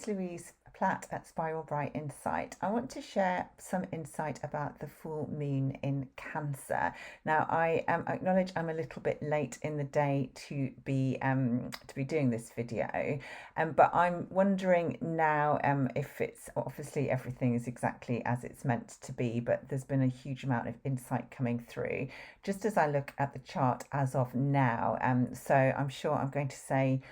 it's Louise Platt at Spiral Bright Insight. I want to share some insight about the full moon in Cancer. Now, I acknowledge I'm a little bit late in the day to be doing this video, but I'm wondering now if it's obviously everything is exactly as it's meant to be, but there's been a huge amount of insight coming through just as I look at the chart as of now. So I'm sure I'm going to say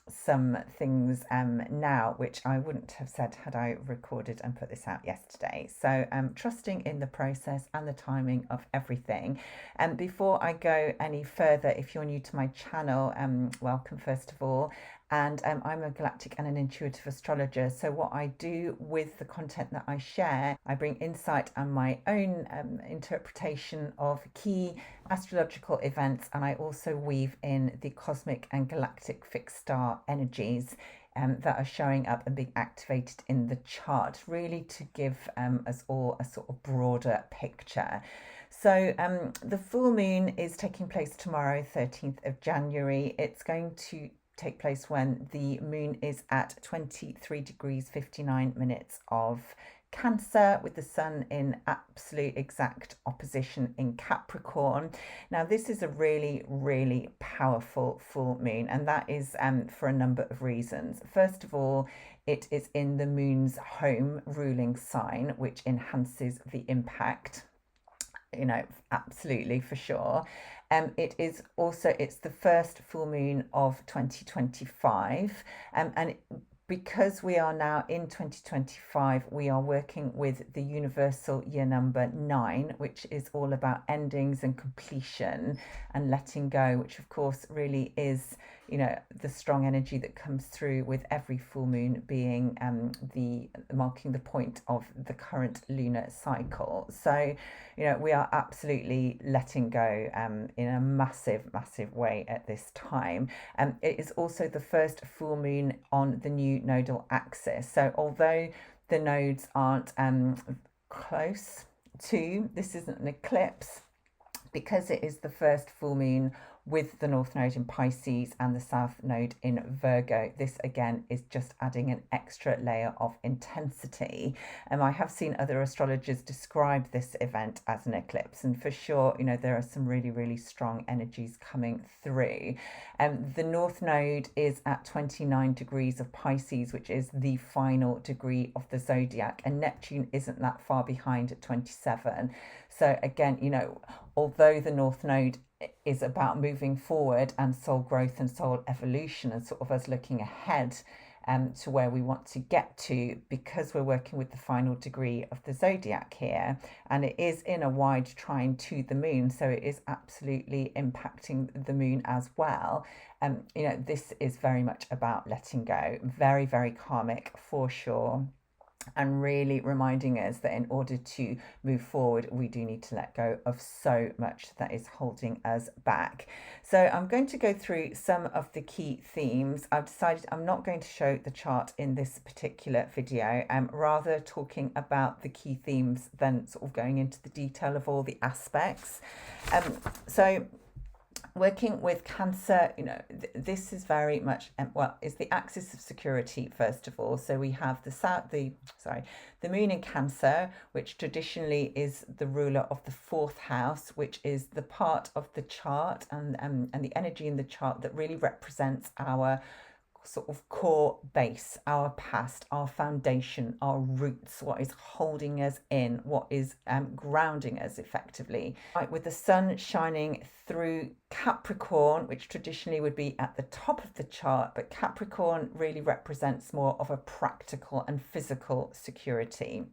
some things now which I wouldn't have said had I recorded and put this out yesterday. So trusting in the process and the timing of everything. And before I go any further, if you're new to my channel, welcome first of all. And I'm a galactic and an intuitive astrologer. So what I do with the content that I share, I bring insight and my own interpretation of key astrological events, and I also weave in the cosmic and galactic fixed star energies that are showing up and being activated in the chart, really to give us all a sort of broader picture. So the full moon is taking place tomorrow, 13th of January. It's going to take place when the moon is at 23 degrees 59 minutes of Cancer, with the sun in absolute exact opposition in Capricorn. Now, this is a really, really powerful full moon, and that is for a number of reasons. First of all, it is in the moon's home ruling sign, which enhances the impact, you know, absolutely, for sure. It is also, it's the first full moon of 2025, and because we are now in 2025, we are working with the universal year number 9, which is all about endings and completion and letting go, which of course really is, you know, the strong energy that comes through with every full moon being the marking the point of the current lunar cycle. So, you know, we are absolutely letting go in a massive, massive way at this time. It is also the first full moon on the new nodal axis. So although the nodes aren't close to, this isn't an eclipse, because it is the first full moon with the North Node in Pisces and the South Node in Virgo, this again is just adding an extra layer of intensity. And I have seen other astrologers describe this event as an eclipse, and for sure, you know, there are some really, really strong energies coming through. The North Node is at 29 degrees of Pisces, which is the final degree of the zodiac, and Neptune isn't that far behind at 27. So again, you know, although the North Node is about moving forward and soul growth and soul evolution and sort of us looking ahead to where we want to get to, because we're working with the final degree of the zodiac here, and it is in a wide trine to the moon, so it is absolutely impacting the moon as well. You know, this is very much about letting go, very, very karmic for sure, and really reminding us that in order to move forward, we do need to let go of so much that is holding us back. So I'm going to go through some of the key themes. I've decided I'm not going to show the chart in this particular video. I'm rather talking about the key themes than sort of going into the detail of all the aspects. So working with Cancer, you know, this is very much well, it's the axis of security first of all. So we have the moon in Cancer, which traditionally is the ruler of the 4th house, which is the part of the chart and the energy in the chart that really represents our sort of core base, our past, our foundation, our roots, what is holding us in, what is grounding us effectively. Right, with the sun shining through Capricorn, which traditionally would be at the top of the chart, but Capricorn really represents more of a practical and physical security.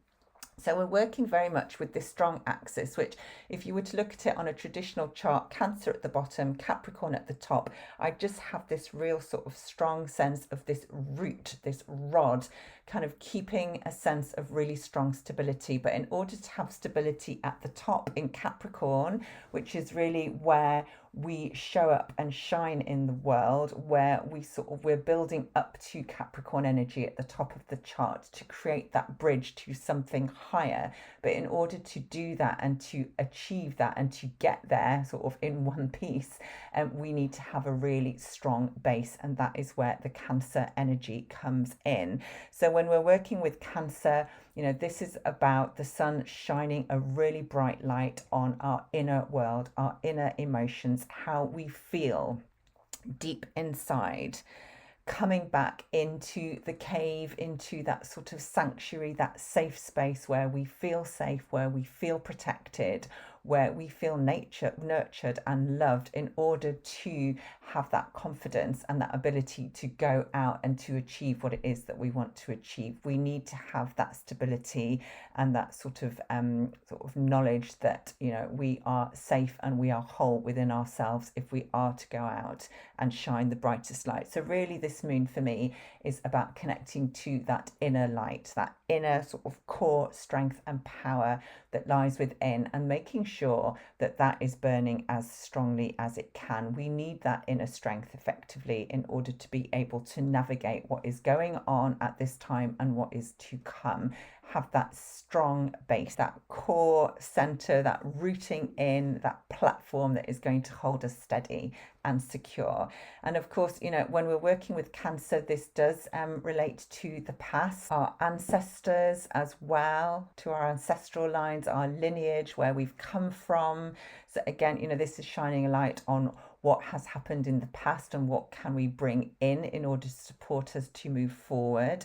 So we're working very much with this strong axis, which if you were to look at it on a traditional chart, Cancer at the bottom, Capricorn at the top, I just have this real sort of strong sense of this root, this rod kind of keeping a sense of really strong stability. But in order to have stability at the top in Capricorn, which is really where we show up and shine in the world, where we're building up to Capricorn energy at the top of the chart to create that bridge to something higher. But in order to do that and to achieve that and to get there sort of in one piece, we need to have a really strong base, and that is where the Cancer energy comes in. So when we're working with Cancer, this is about the sun shining a really bright light on our inner world, our inner emotions, how we feel deep inside, coming back into the cave, into that sort of sanctuary, that safe space where we feel safe, where we feel protected, where we feel nurtured and loved, in order to have that confidence and that ability to go out and to achieve what it is that we want to achieve. We need to have that stability and that sort of knowledge that we are safe and we are whole within ourselves if we are to go out and shine the brightest light. So really this moon for me is about connecting to that inner light, that inner sort of core strength and power that lies within, and making sure that that is burning as strongly as it can. We need that inner strength effectively in order to be able to navigate what is going on at this time and what is to come. Have that strong base, that core center, that rooting in, that platform that is going to hold us steady and secure. And of course, when we're working with Cancer, this does relate to the past, our ancestors as well, to our ancestral lines, our lineage, where we've come from. So again, this is shining a light on what has happened in the past and what can we bring in order to support us to move forward.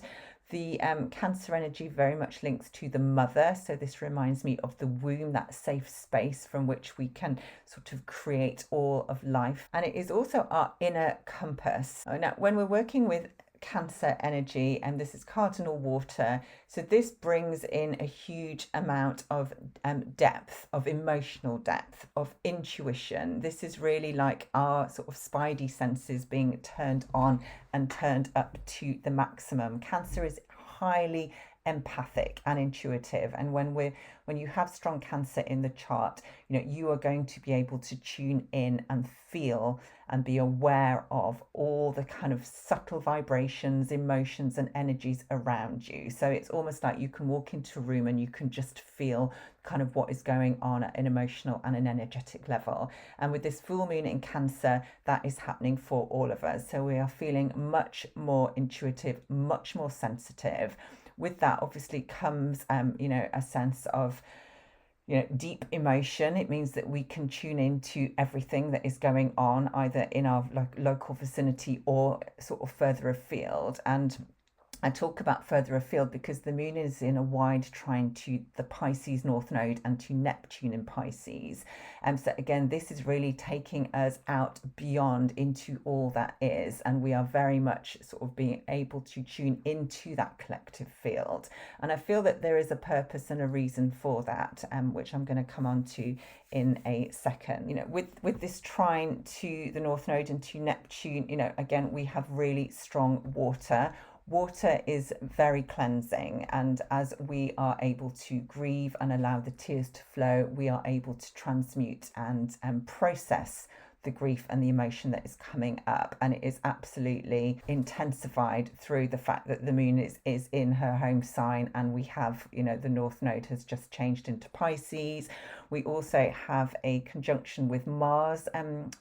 The Cancer energy very much links to the mother. So this reminds me of the womb, that safe space from which we can sort of create all of life. And it is also our inner compass. Now, when we're working with Cancer energy, and this is cardinal water, so this brings in a huge amount of depth, of emotional depth, of intuition. This is really like our sort of spidey senses being turned on and turned up to the maximum. Cancer is highly empathic and intuitive, and when you have strong Cancer in the chart, you are going to be able to tune in and feel and be aware of all the kind of subtle vibrations, emotions and energies around you. So it's almost like you can walk into a room and you can just feel kind of what is going on at an emotional and an energetic level. And with this full moon in Cancer, that is happening for all of us. So we are feeling much more intuitive, much more sensitive. With that obviously comes a sense of deep emotion. It means that we can tune into everything that is going on, either in our local vicinity or sort of further afield. And I talk about further afield because the moon is in a wide trine to the Pisces North Node and to Neptune in Pisces. So again, this is really taking us out beyond into all that is, and we are very much sort of being able to tune into that collective field. And I feel that there is a purpose and a reason for that, which I'm going to come on to in a second. With this trine to the North Node and to Neptune, again, we have really strong water. Water is very cleansing, and as we are able to grieve and allow the tears to flow, we are able to transmute and process the grief and the emotion that is coming up. And it is absolutely intensified through the fact that the moon is in her home sign, and we have, the North Node has just changed into Pisces. We also have a conjunction with Mars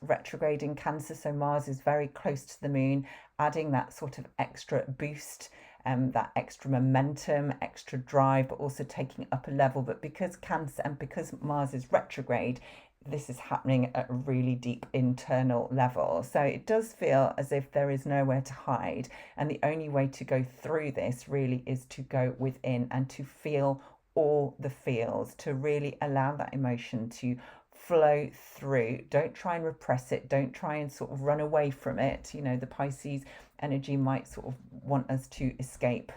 retrograde in Cancer. So Mars is very close to the moon, adding that sort of extra boost, that extra momentum, extra drive, but also taking it up a level. But because Cancer and because Mars is retrograde, this is happening at a really deep internal level. So it does feel as if there is nowhere to hide. And the only way to go through this really is to go within and to feel all the feels, to really allow that emotion to flow through. Don't try and repress it. Don't try and sort of run away from it. The Pisces energy might sort of want us to escape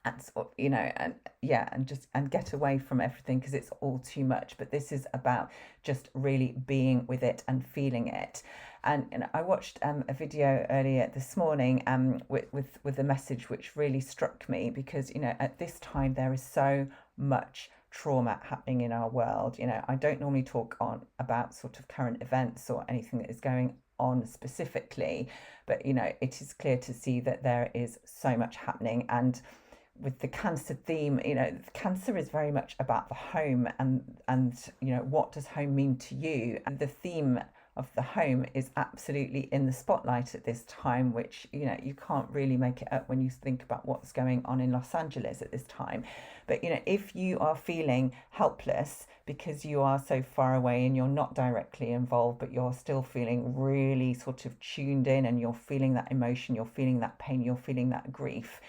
and and get away from everything because it's all too much. But this is about just really being with it and feeling it. And I watched a video earlier this morning with a message which really struck me, because at this time there is so much trauma happening in our world. I don't normally talk on about sort of current events or anything that is going on specifically, but it is clear to see that there is so much happening. And with the Cancer theme, Cancer is very much about the home, and what does home mean to you? And the theme of the home is absolutely in the spotlight at this time, which you can't really make it up when you think about what's going on in Los Angeles at this time. But if you are feeling helpless because you are so far away and you're not directly involved, but you're still feeling really sort of tuned in, and you're feeling that emotion, you're feeling that pain, you're feeling that grief,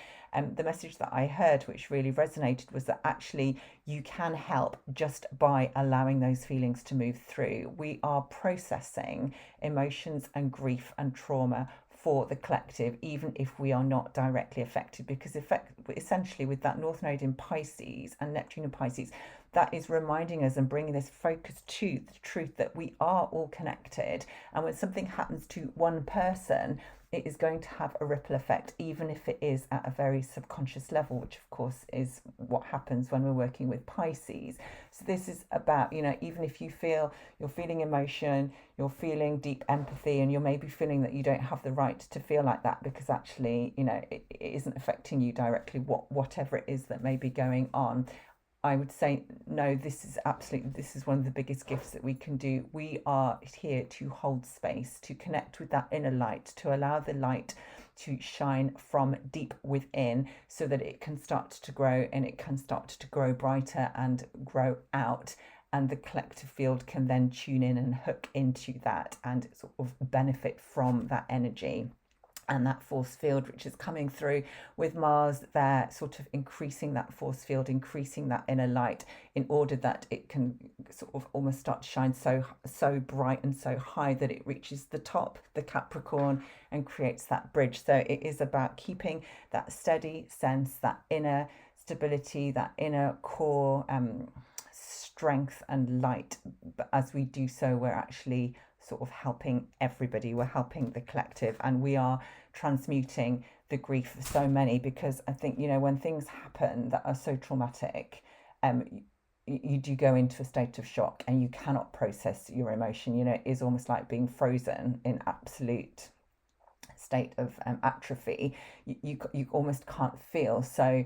the message that I heard, which really resonated, was that actually you can help just by allowing those feelings to move through. We are processing emotions and grief and trauma for the collective, even if we are not directly affected, because essentially with that North Node in Pisces and Neptune in Pisces, that is reminding us and bringing this focus to the truth that we are all connected. And when something happens to one person, it is going to have a ripple effect, even if it is at a very subconscious level, which of course is what happens when we're working with Pisces. So this is about, even if you're feeling emotion, you're feeling deep empathy, and you're maybe feeling that you don't have the right to feel like that, because actually, it isn't affecting you directly, whatever it is that may be going on. I would say, no, this is one of the biggest gifts that we can do. We are here to hold space, to connect with that inner light, to allow the light to shine from deep within, so that it can start to grow, and it can start to grow brighter and grow out. And the collective field can then tune in and hook into that and sort of benefit from that energy. And that force field, which is coming through with Mars, they're sort of increasing that force field, increasing that inner light, in order that it can sort of almost start to shine so bright and so high that it reaches the top, the Capricorn, and creates that bridge. So it is about keeping that steady sense, that inner stability, that inner core strength and light. But as we do so, we're actually sort of helping everybody, we're helping the collective, and we are transmuting the grief for so many. Because I think when things happen that are so traumatic, you do go into a state of shock, and you cannot process your emotion. It is almost like being frozen in absolute state of atrophy. You almost can't feel. So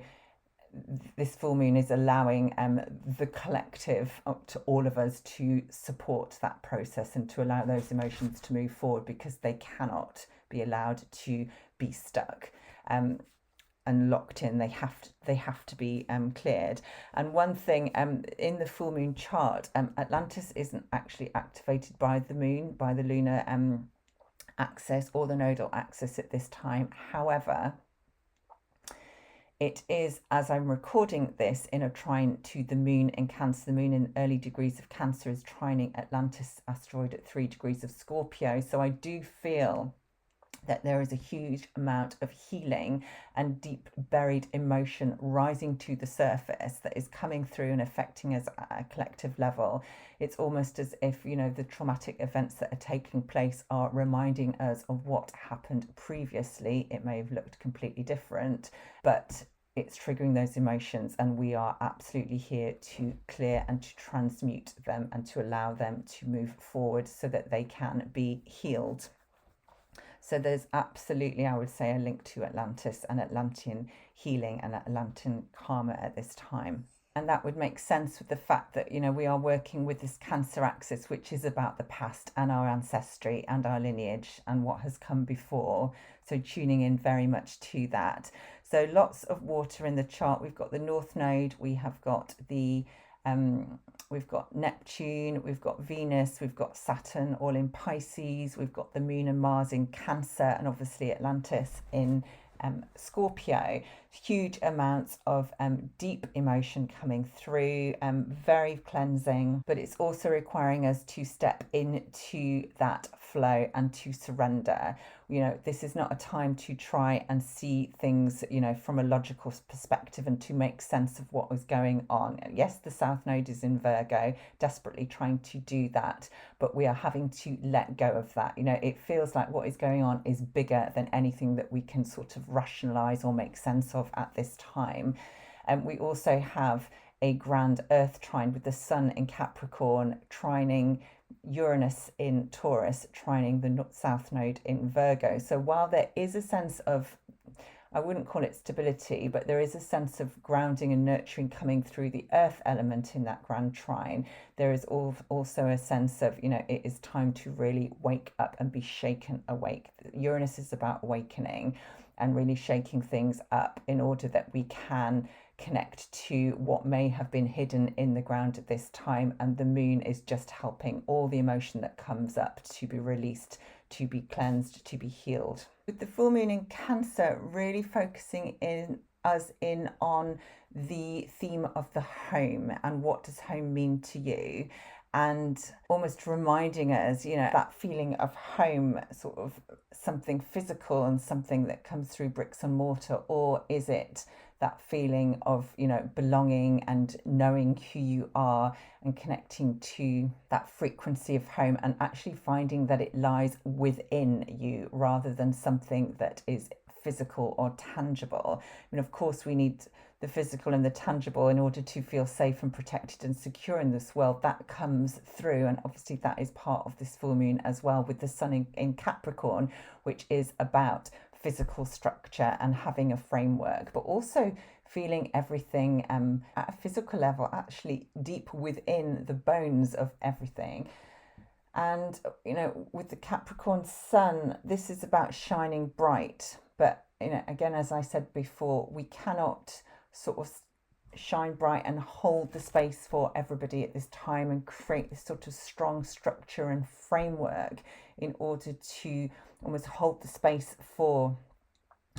this full moon is allowing the collective, to all of us, to support that process and to allow those emotions to move forward, because they cannot be allowed to be stuck and locked in. They have to be cleared. And one thing, in the full moon chart, Atlantis isn't actually activated by the moon, by the lunar axis or the nodal axis at this time. However, it is, as I'm recording this, in a trine to the moon in Cancer. The moon in early degrees of Cancer is trining Atlantis asteroid at 3 degrees of Scorpio. So I do feel that there is a huge amount of healing and deep buried emotion rising to the surface that is coming through and affecting us at a collective level. It's almost as if, the traumatic events that are taking place are reminding us of what happened previously. It may have looked completely different, but it's triggering those emotions, and we are absolutely here to clear and to transmute them and to allow them to move forward so that they can be healed. So there's absolutely, I would say, a link to Atlantis and Atlantean healing and Atlantean karma at this time. And that would make sense with the fact that, we are working with this Cancer axis, which is about the past and our ancestry and our lineage and what has come before. So tuning in very much to that. So lots of water in the chart. We've got the North Node, we have got we've got Neptune, we've got Venus, we've got Saturn all in Pisces, we've got the Moon and Mars in Cancer, and obviously Atlantis in Scorpio. Huge amounts of deep emotion coming through, very cleansing, but it's also requiring us to step into that flow and to surrender. this is not a time to try and see things, from a logical perspective and to make sense of what was going on. Yes, the South Node is in Virgo, desperately trying to do that, but we are having to let go of that. It feels like what is going on is bigger than anything that we can sort of rationalize or make sense of at this time. And we also have a grand Earth trine with the Sun in Capricorn, trining Uranus in Taurus, trining the South Node in Virgo. So while there is a sense of, I wouldn't call it stability, but there is a sense of grounding and nurturing coming through the earth element in that grand trine, there is also a sense of, it is time to really wake up and be shaken awake. Uranus is about awakening and really shaking things up in order that we can connect to what may have been hidden in the ground at this time. And the moon is just helping all the emotion that comes up to be released, to be cleansed, to be healed. With the full moon in Cancer, really focusing in on the theme of the home and what does home mean to you, and almost reminding us, that feeling of home, sort of something physical and something that comes through bricks and mortar, or is it that feeling of, belonging and knowing who you are and connecting to that frequency of home and actually finding that it lies within you rather than something that is physical or tangible. Of course, we need the physical and the tangible in order to feel safe and protected and secure in this world. That comes through, and obviously that is part of this full moon as well, with the Sun in Capricorn, which is about physical structure and having a framework, but also feeling everything at a physical level, actually deep within the bones of everything. And with the Capricorn Sun, this is about shining bright, but again, as I said before, we cannot sort of shine bright and hold the space for everybody at this time and create this sort of strong structure and framework in order to almost hold the space for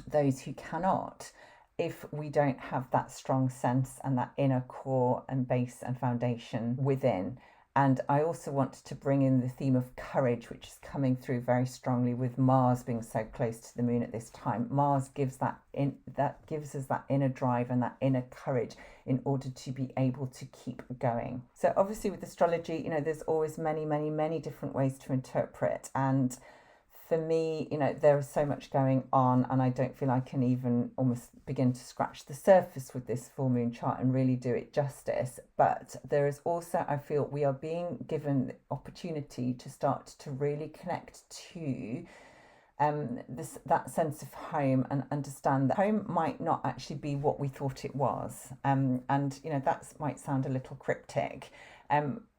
those who cannot, if we don't have that strong sense and that inner core and base and foundation within. And I also want to bring in the theme of courage, which is coming through very strongly with Mars being so close to the moon at this time. Mars gives gives us that inner drive and that inner courage in order to be able to keep going. So obviously with astrology, there's always many, many, many different ways to interpret. And for me, there is so much going on, and I don't feel I can even almost begin to scratch the surface with this full moon chart and really do it justice. But there is also, I feel, we are being given the opportunity to start to really connect to that sense of home and understand that home might not actually be what we thought it was. And that might sound a little cryptic.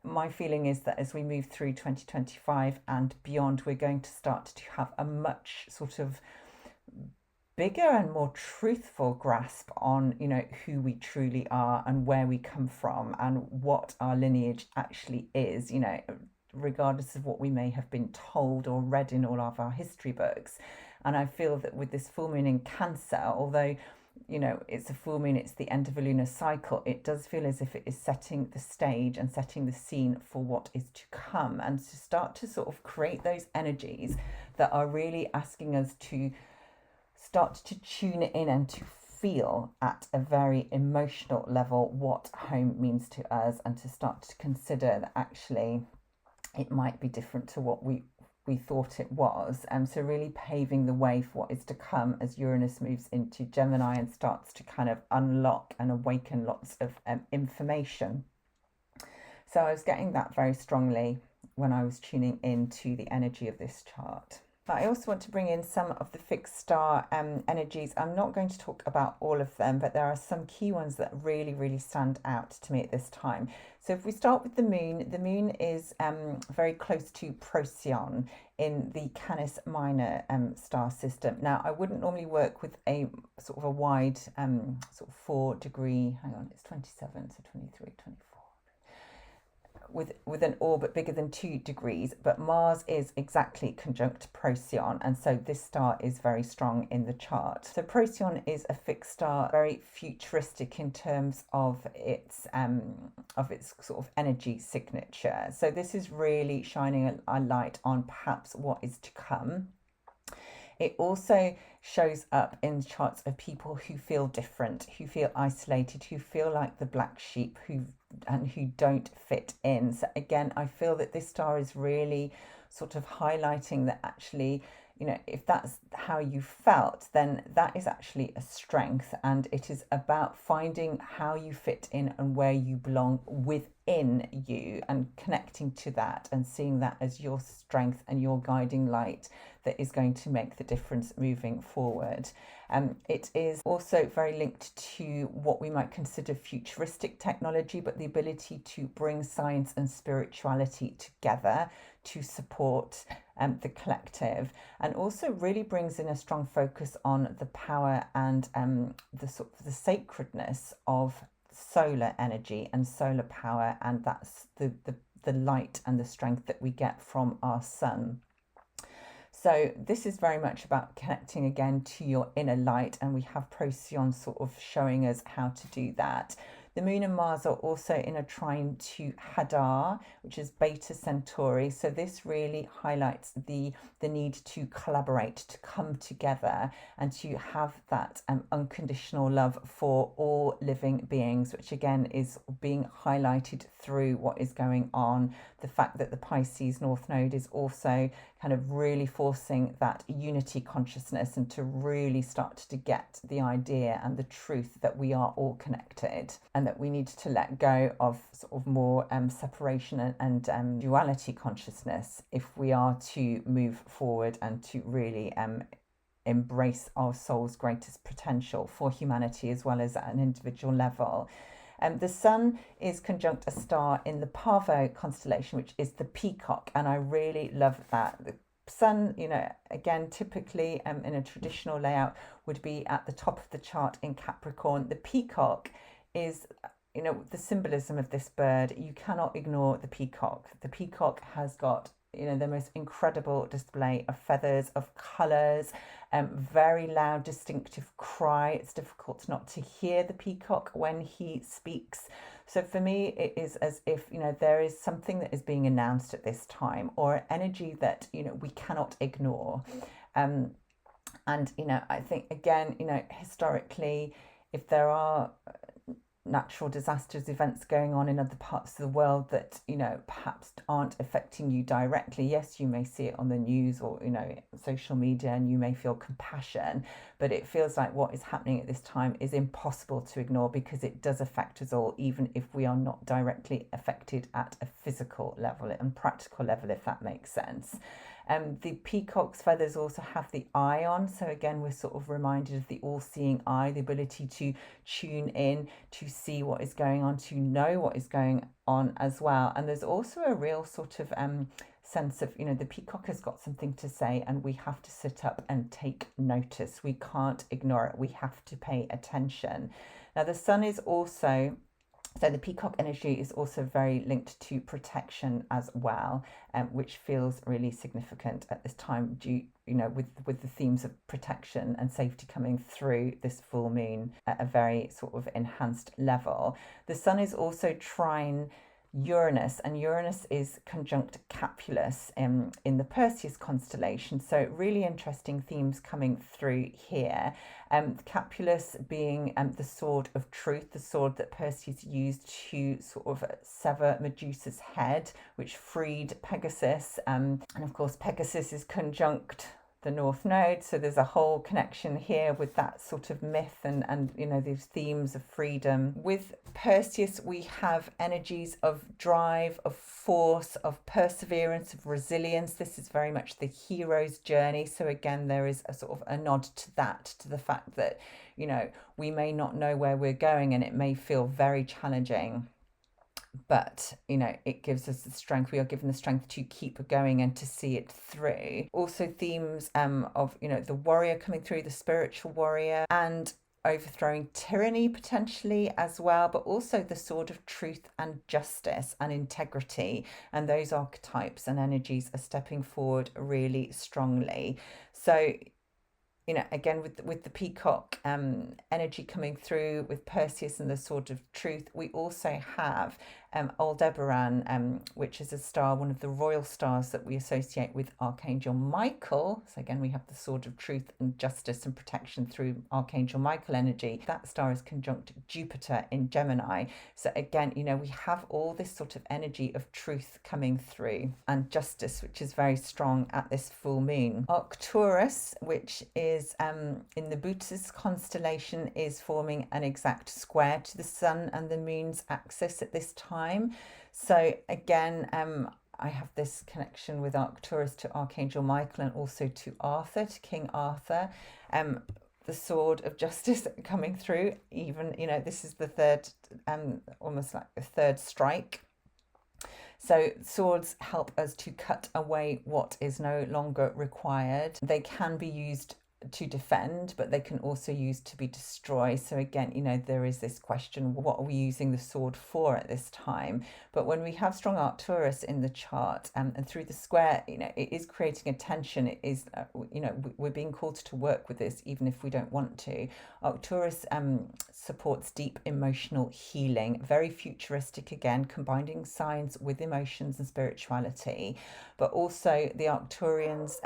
My feeling is that as we move through 2025 and beyond, we're going to start to have a much sort of bigger and more truthful grasp on, who we truly are and where we come from and what our lineage actually is, regardless of what we may have been told or read in all of our history books. And I feel that with this full moon in Cancer, although it's a full moon, it's the end of a lunar cycle, it does feel as if it is setting the stage and setting the scene for what is to come, and to start to sort of create those energies that are really asking us to start to tune in and to feel at a very emotional level what home means to us, and to start to consider that actually it might be different to what we thought it was. So really paving the way for what is to come as Uranus moves into Gemini and starts to kind of unlock and awaken lots of information. So I was getting that very strongly when I was tuning into the energy of this chart. But I also want to bring in some of the fixed star energies. I'm not going to talk about all of them, but there are some key ones that really, really stand out to me at this time. So if we start with the moon is very close to Procyon in the Canis Minor star system. Now, I wouldn't normally work with a sort of a wide sort of 4-degree, hang on, it's 27, so 23, 24. With an orbit bigger than 2 degrees, but Mars is exactly conjunct Procyon, and so this star is very strong in the chart. So Procyon is a fixed star, very futuristic in terms of its sort of energy signature. So this is really shining a light on perhaps what is to come. It also shows up in charts of people who feel different, who feel isolated, who feel like the black sheep, who don't fit in. So again, I feel that this star is really sort of highlighting that actually, if that's how you felt, then that is actually a strength, and it is about finding how you fit in and where you belong within you and connecting to that and seeing that as your strength and your guiding light that is going to make the difference moving forward. It is also very linked to what we might consider futuristic technology, but the ability to bring science and spirituality together to support the collective, and also really brings in a strong focus on the power and the sort of the sacredness of solar energy and solar power, and that's the light and the strength that we get from our sun. So this is very much about connecting again to your inner light, and we have Procyon sort of showing us how to do that. The Moon and Mars are also in a trine to Hadar, which is Beta Centauri. So this really highlights the need to collaborate, to come together, and to have that unconditional love for all living beings, which again is being highlighted through what is going on. The fact that the Pisces North Node is also kind of really forcing that unity consciousness, and to really start to get the idea and the truth that we are all connected, and that we need to let go of sort of more separation and duality consciousness if we are to move forward and to really embrace our soul's greatest potential for humanity as well as at an individual level. The sun is conjunct a star in the Pavo constellation, which is the peacock, and I really love that. The sun, again, typically in a traditional layout would be at the top of the chart in Capricorn. The peacock is, the symbolism of this bird. You cannot ignore the peacock. The peacock has got the most incredible display of feathers, of colours, very loud, distinctive cry. It's difficult not to hear the peacock when he speaks. So for me, it is as if, there is something that is being announced at this time, or energy that, we cannot ignore. And, I think, again, historically, if there are natural disasters, events going on in other parts of the world that perhaps aren't affecting you directly, yes, you may see it on the news or social media, and you may feel compassion, but it feels like what is happening at this time is impossible to ignore, because it does affect us all, even if we are not directly affected at a physical level and practical level, if that makes sense. The peacock's feathers also have the eye on. So again, we're sort of reminded of the all-seeing eye, the ability to tune in, to see what is going on, to know what is going on as well. And there's also a real sort of sense of, the peacock has got something to say, and we have to sit up and take notice. We can't ignore it. We have to pay attention. Now, the sun is also... So the peacock energy is also very linked to protection as well, which feels really significant at this time, due, with the themes of protection and safety coming through this full moon at a very sort of enhanced level. The sun is also trine Uranus, and Uranus is conjunct Capulus in the Perseus constellation. So really interesting themes coming through here. Capulus being the sword of truth, the sword that Perseus used to sort of sever Medusa's head, which freed Pegasus. And of course, Pegasus is conjunct the North Node, so there's a whole connection here with that sort of myth and these themes of freedom. With Perseus, we have energies of drive, of force, of perseverance, of resilience. This is very much the hero's journey. So again, there is a sort of a nod to that, to the fact that we may not know where we're going, and it may feel very challenging, but it gives us the strength. We are given the strength to keep going and to see it through. Also themes of the warrior coming through, the spiritual warrior, and overthrowing tyranny potentially as well, but also the sword of truth and justice and integrity, and those archetypes and energies are stepping forward really strongly. So again, with the peacock energy coming through with Perseus and the sword of truth, we also have Aldebaran, which is a star, one of the royal stars that we associate with Archangel Michael. So again, we have the sword of truth and justice and protection through Archangel Michael energy. That star is conjunct Jupiter in Gemini. So again, we have all this sort of energy of truth coming through and justice, which is very strong at this full moon. Arcturus, which is in the Buddhist constellation, is forming an exact square to the sun and the moon's axis at this time. So again, I have this connection with Arcturus to Archangel Michael and also to Arthur, to King Arthur. The sword of justice coming through, even, this is the third, almost like the third strike. So swords help us to cut away what is no longer required. They can be used to defend, but they can also use to be destroyed. So again, there is this question, what are we using the sword for at this time? But when we have strong Arcturus in the chart, and through the square, it is creating a tension. It is, we're being called to work with this, even if we don't want to. Arcturus supports deep emotional healing, very futuristic, again, combining science with emotions and spirituality. But also the Arcturians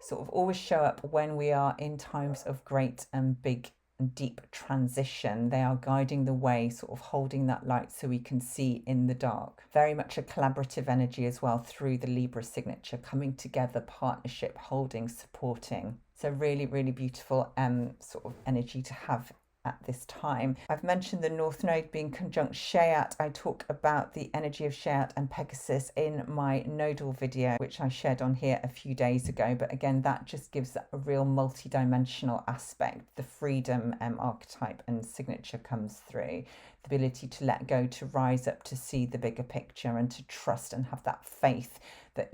sort of always show up when we are in times of great and big and deep transition. They are guiding the way, sort of holding that light so we can see in the dark. Very much a collaborative energy as well through the Libra signature, coming together, partnership, holding, supporting. So really, really beautiful sort of energy to have at this time. I've mentioned the North Node being conjunct Sheat. I talk about the energy of Sheat and Pegasus in my nodal video, which I shared on here a few days ago. But again, that just gives a real multi-dimensional aspect. The freedom archetype and signature comes through. The ability to let go, to rise up, to see the bigger picture, and to trust and have that faith that,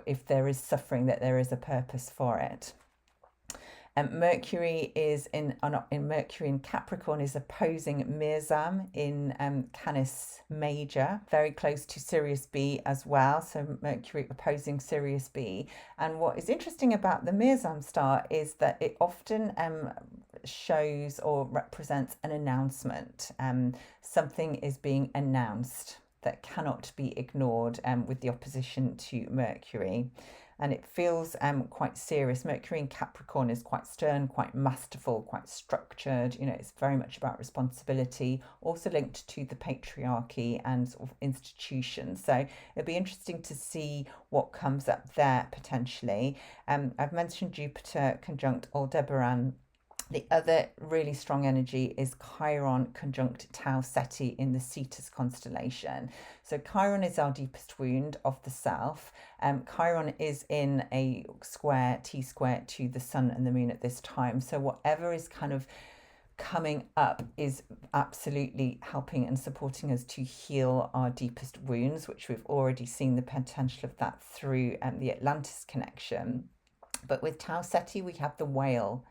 if there is suffering, that there is a purpose for it. Mercury is in Mercury in Capricorn is opposing Mirzam in Canis Major, very close to Sirius B as well. So Mercury opposing Sirius B. And what is interesting about the Mirzam star is that it often shows or represents an announcement. Something is being announced that cannot be ignored with the opposition to Mercury. And it feels quite serious. Mercury in Capricorn is quite stern, quite masterful, quite structured. It's very much about responsibility, also linked to the patriarchy and sort of institutions. So it'll be interesting to see what comes up there potentially. I've mentioned Jupiter conjunct Aldebaran. The other really strong energy is Chiron conjunct Tau Ceti in the Cetus constellation. So Chiron is our deepest wound of the self. Chiron is in a square, T-square to the sun and the moon at this time. So whatever is kind of coming up is absolutely helping and supporting us to heal our deepest wounds, which we've already seen the potential of that through the Atlantis connection. But with Tau Ceti, we have the whale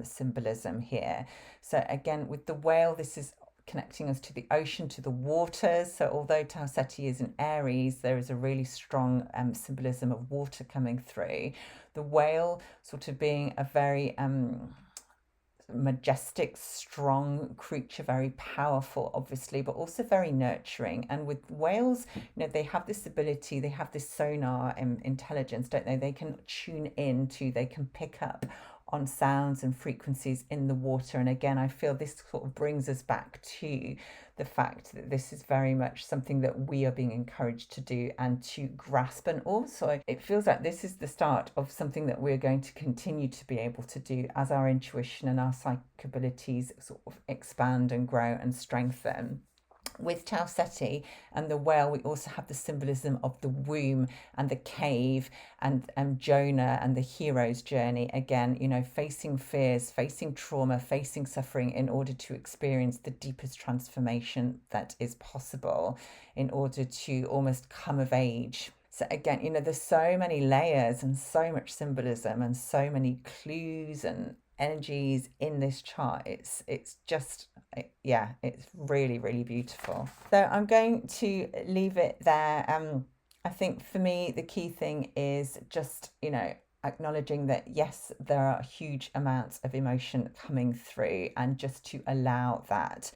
symbolism here. So again, with the whale, this is connecting us to the ocean, to the waters. So although Tau Ceti is in Aries, there is a really strong symbolism of water coming through. The whale sort of being a very majestic, strong creature, very powerful, obviously, but also very nurturing. And with whales, they have this ability, they have this sonar intelligence, don't they? They can tune in to, they can pick up on sounds and frequencies in the water. And again, I feel this sort of brings us back to the fact that this is very much something that we are being encouraged to do and to grasp. And also it feels like this is the start of something that we're going to continue to be able to do as our intuition and our psychic abilities sort of expand and grow and strengthen. With Tau Ceti and the whale, we also have the symbolism of the womb and the cave and Jonah and the hero's journey. Again, facing fears, facing trauma, facing suffering in order to experience the deepest transformation that is possible, in order to almost come of age. So again, there's so many layers and so much symbolism and so many clues and energies in this chart. It's just, yeah, it's really, really beautiful. So I'm going to leave it there. I think for me, the key thing is just, acknowledging that yes, there are huge amounts of emotion coming through, and just to allow that,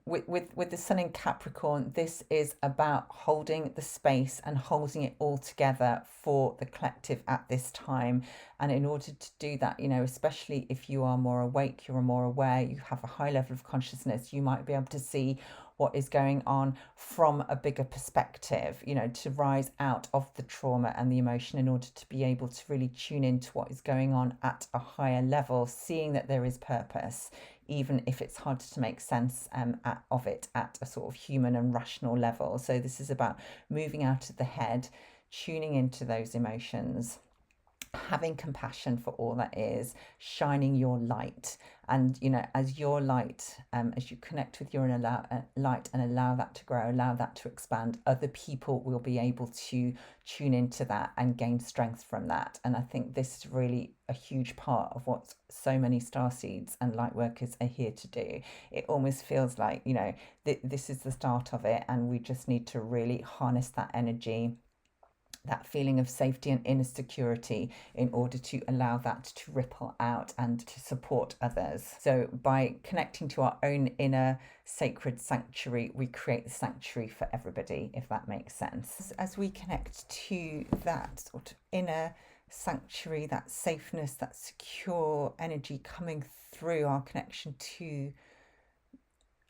with the sun in Capricorn, this is about holding the space and holding it all together for the collective at this time. And in order to do that, especially if you are more awake, you're more aware, you have a high level of consciousness, you might be able to see what is going on from a bigger perspective, to rise out of the trauma and the emotion in order to be able to really tune into what is going on at a higher level, seeing that there is purpose, even if it's hard to make sense of it at a sort of human and rational level. So this is about moving out of the head, tuning into those emotions, having compassion for all that is, shining your light. And as your light, as you connect with your inner light and allow that to grow, allow that to expand, other people will be able to tune into that and gain strength from that. And I think this is really a huge part of what so many starseeds and light workers are here to do. It almost feels like this is the start of it, and we just need to really harness that energy, that feeling of safety and inner security, in order to allow that to ripple out and to support others. So by connecting to our own inner sacred sanctuary, we create the sanctuary for everybody, if that makes sense. As we connect to that sort of inner sanctuary, that safeness, that secure energy coming through, our connection to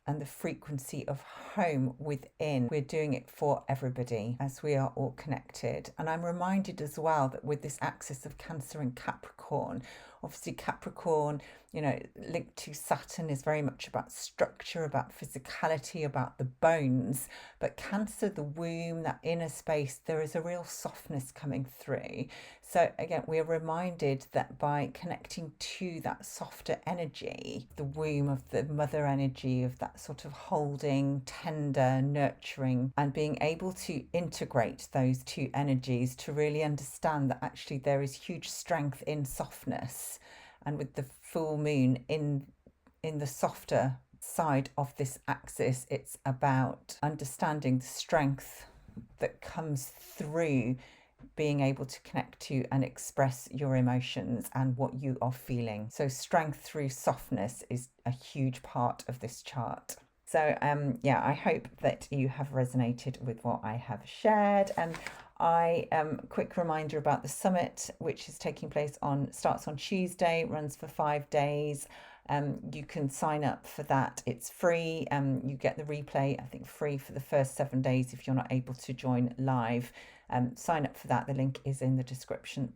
and the frequency of home within, we're doing it for everybody as we are all connected. And I'm reminded as well that with this axis of Cancer and Capricorn, obviously Capricorn, linked to Saturn, is very much about structure, about physicality, about the bones. But Cancer, the womb, that inner space, there is a real softness coming through. So again, we're reminded that by connecting to that softer energy, the womb, of the mother energy, of that sort of holding, tender, nurturing, and being able to integrate those two energies to really understand that actually there is huge strength in softness. And with the full moon in the softer side of this axis, it's about understanding the strength that comes through being able to connect to and express your emotions and what you are feeling. So strength through softness is a huge part of this chart. So I hope that you have resonated with what I have shared. And quick reminder about the summit, which is taking place starts on Tuesday, runs for 5 days. You can sign up for that. It's free. You get the replay, I think, free for the first 7 days if you're not able to join live. Sign up for that. The link is in the description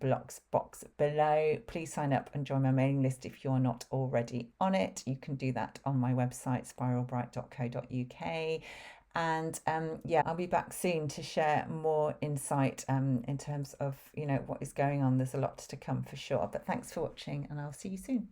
box below. Please sign up and join my mailing list if you're not already on it. You can do that on my website, spiralbright.co.uk. And I'll be back soon to share more insight in terms of what is going on. There's a lot to come for sure. But thanks for watching, and I'll see you soon.